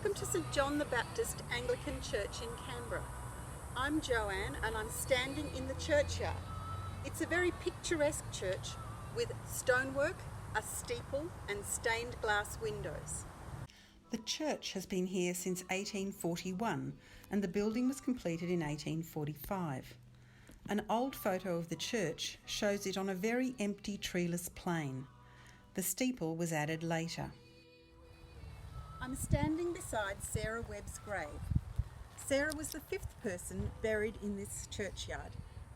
Welcome to St John the Baptist Anglican Church in Canberra. I'm Joanne and I'm standing in the churchyard. It's a very picturesque church with stonework, a steeple and stained glass windows. The church has been here since 1841 and the building was completed in 1845. An old photo of the church shows it on a very empty treeless plain. The steeple was added later. I'm standing beside Sarah Webb's grave. Sarah was the fifth person buried in this churchyard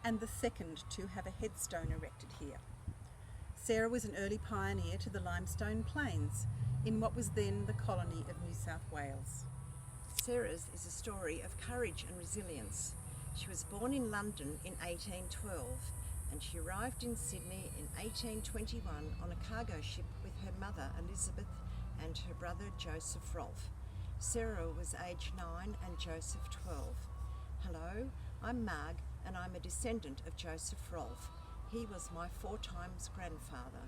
and the second to have a headstone erected here. Sarah was an early pioneer to the limestone plains in what was then the colony of New South Wales. Sarah's is a story of courage and resilience. She was born in London in 1812 and she arrived in Sydney in 1821 on a cargo ship with her mother Elizabeth and her brother Joseph Rolfe. Sarah was aged 9 and Joseph 12. Hello, I'm Marg and I'm a descendant of Joseph Rolfe. He was my 4 times grandfather.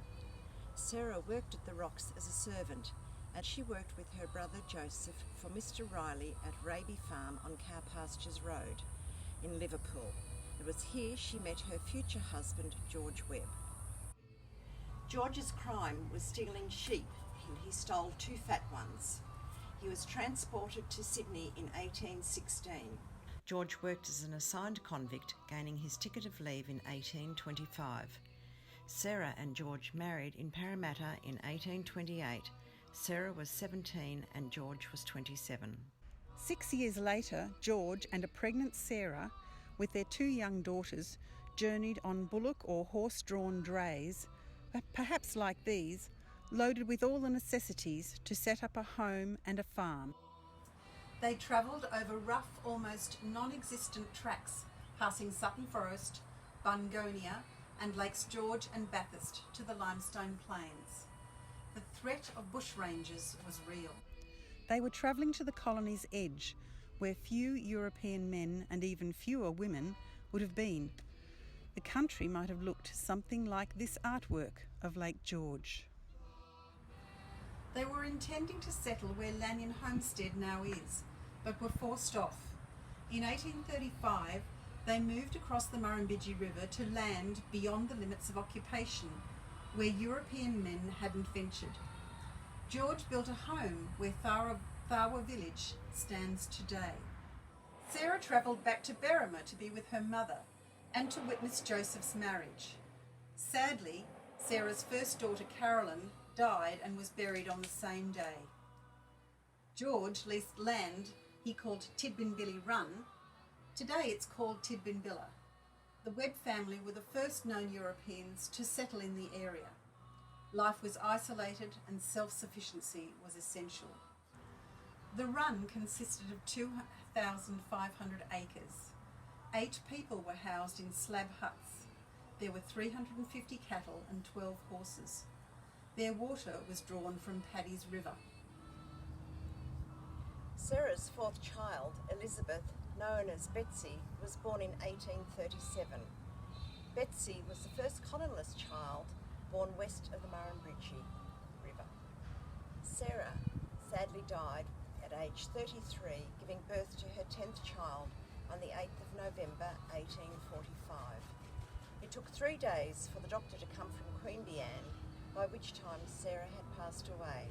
Sarah worked at the Rocks as a servant and she worked with her brother Joseph for Mr Riley at Raby Farm on Cowpastures Road in Liverpool. It was here she met her future husband George Webb. George's crime was stealing sheep and he stole 2 fat ones. He was transported to Sydney in 1816. George worked as an assigned convict, gaining his ticket of leave in 1825. Sarah and George married in Parramatta in 1828. Sarah was 17 and George was 27. 6 years later, George and a pregnant Sarah, with their 2 young daughters, journeyed on bullock or horse-drawn drays, perhaps like these, loaded with all the necessities to set up a home and a farm. They travelled over rough, almost non-existent tracks, passing Sutton Forest, Bungonia and Lakes George and Bathurst to the limestone plains. The threat of bushrangers was real. They were travelling to the colony's edge, where few European men and even fewer women would have been. The country might have looked something like this artwork of Lake George. They were intending to settle where Lanyon Homestead now is, but were forced off. In 1835, they moved across the Murrumbidgee River to land beyond the limits of occupation, where European men hadn't ventured. George built a home where Tharwa village stands today. Sarah travelled back to Berrima to be with her mother and to witness Joseph's marriage. Sadly, Sarah's first daughter Carolyn died and was buried on the same day. George leased land he called Tidbinbilly Run. Today it's called Tidbinbilla. The Webb family were the first known Europeans to settle in the area. Life was isolated and self-sufficiency was essential. The run consisted of 2,500 acres. 8 people were housed in slab huts. There were 350 cattle and 12 horses. Their water was drawn from Paddy's River. Sarah's 4th child, Elizabeth, known as Betsy, was born in 1837. Betsy was the first colonist child born west of the Murrumbidgee River. Sarah sadly died at age 33, giving birth to her 10th child on the 8th of November 1845. It took 3 days for the doctor to come from Queanbeyan, by which time Sarah had passed away.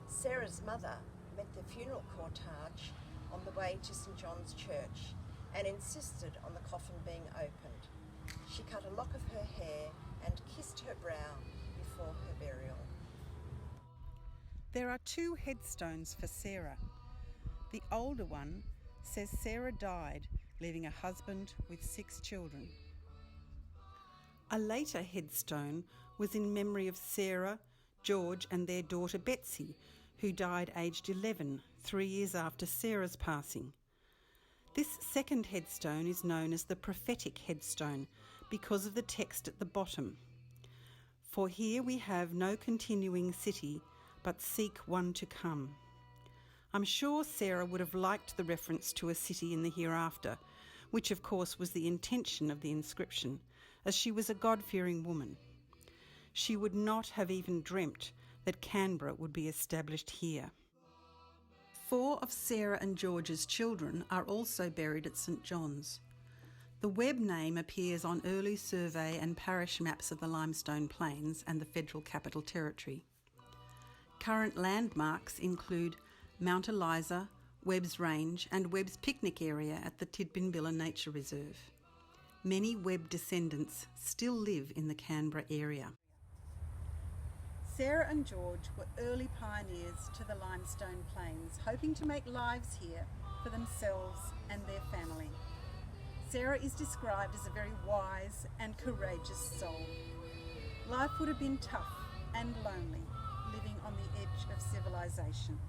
Sarah's mother met the funeral cortege on the way to St John's Church and insisted on the coffin being opened. She cut a lock of her hair and kissed her brow before her burial. There are 2 headstones for Sarah. The older one says Sarah died, leaving a husband with 6 children. A later headstone was in memory of Sarah, George and their daughter Betsy, who died aged 11, 3 years after Sarah's passing. This second headstone is known as the Prophetic headstone because of the text at the bottom. For here we have no continuing city, but seek one to come. I'm sure Sarah would have liked the reference to a city in the hereafter, which of course was the intention of the inscription, as she was a God-fearing woman. She would not have even dreamt that Canberra would be established here. 4 of Sarah and George's children are also buried at St John's. The Webb name appears on early survey and parish maps of the Limestone Plains and the Federal Capital Territory. Current landmarks include Mount Eliza, Webb's Range and Webb's picnic area at the Tidbinbilla Nature Reserve. Many Webb descendants still live in the Canberra area. Sarah and George were early pioneers to the Limestone Plains, hoping to make lives here for themselves and their family. Sarah is described as a very wise and courageous soul. Life would have been tough and lonely, living on the edge of civilization.